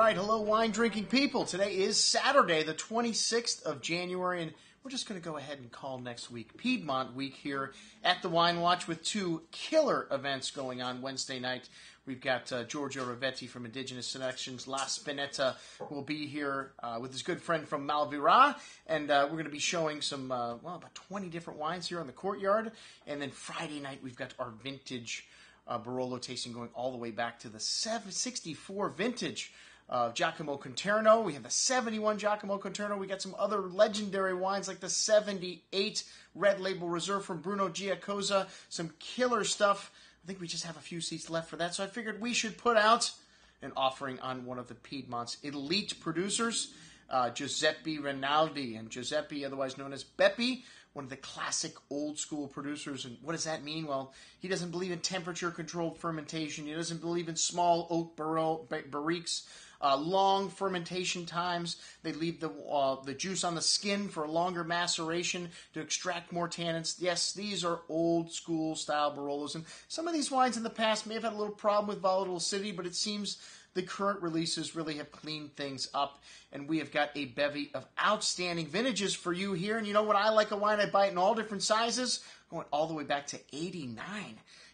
right, hello wine-drinking people. Today is Saturday, the 26th of January, and we're just going to go ahead and call next week Piedmont Week here at the Wine Watch with two killer events going on Wednesday night. We've got Giorgio Ravetti from Indigenous Selections La Spinetta will be here with his good friend from Malvira, and we're going to be showing some, about 20 different wines here on the courtyard. And then Friday night, we've got our vintage Barolo tasting going all the way back to the 64 vintage Giacomo Conterno. We have the 71 Giacomo Conterno. We got some other legendary wines like the 78 Red Label Reserve from Bruno Giacosa. Some killer stuff. I think we just have a few seats left for that, so I figured we should put out an offering on one of the Piedmont's elite producers, Giuseppe Rinaldi. And Giuseppe, otherwise known as Beppe, one of the classic old-school producers. And what does that mean? Well, he doesn't believe in temperature-controlled fermentation. He doesn't believe in small oak barriques, long fermentation times. They leave the juice on the skin for a longer maceration to extract more tannins. Yes, these are old-school style Barolos. And some of these wines in the past may have had a little problem with volatile acidity, but it seems the current releases really have cleaned things up, and we have got a bevy of outstanding vintages for you here. And you know what? I like a wine, I buy it in all different sizes, going all the way back to 89.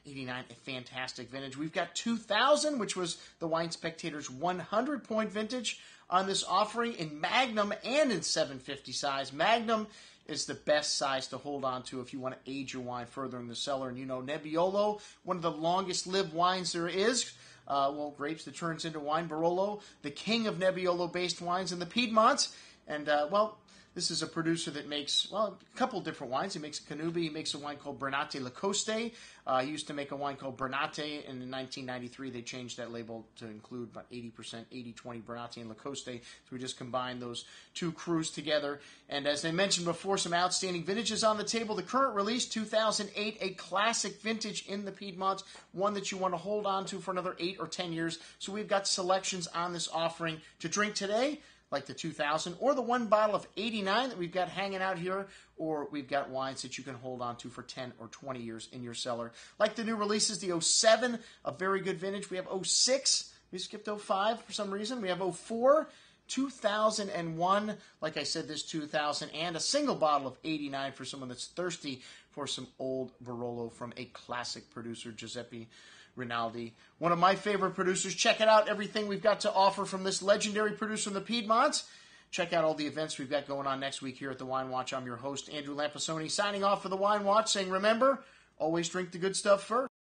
89, a fantastic vintage. We've got 2000, which was the Wine Spectator's 100-point vintage on this offering in Magnum and in 750 size. Magnum is the best size to hold on to if you want to age your wine further in the cellar. And you know, Nebbiolo, one of the longest-lived wines there is. Grapes that turns into wine. Barolo, the king of Nebbiolo-based wines in the Piedmont. And, this is a producer that makes, a couple different wines. He makes a Canubi. He makes a wine called Brunate-Le Coste. He used to make a wine called Brunate, and in 1993 they changed that label to include about 80%, 80-20 Brunate and Le Coste. So we just combined those two crews together. And as I mentioned before, some outstanding vintages on the table. The current release, 2008, a classic vintage in the Piedmont, one that you want to hold on to for another 8 or 10 years. So we've got selections on this offering to drink today, like the 2000, or the one bottle of 89 that we've got hanging out here, or we've got wines that you can hold on to for 10 or 20 years in your cellar. Like the new releases, the 07, a very good vintage. We have 06, we skipped 05 for some reason. We have 04, 2001, like I said, this 2000, and a single bottle of 89 for someone that's thirsty for some old Barolo from a classic producer, Giuseppe Rinaldi. One of my favorite producers. Check it out, everything we've got to offer from this legendary producer in the Piedmont. Check out all the events we've got going on next week here at the Wine Watch. I'm your host, Andrew Lampasoni, signing off for the Wine Watch, saying remember, always drink the good stuff first.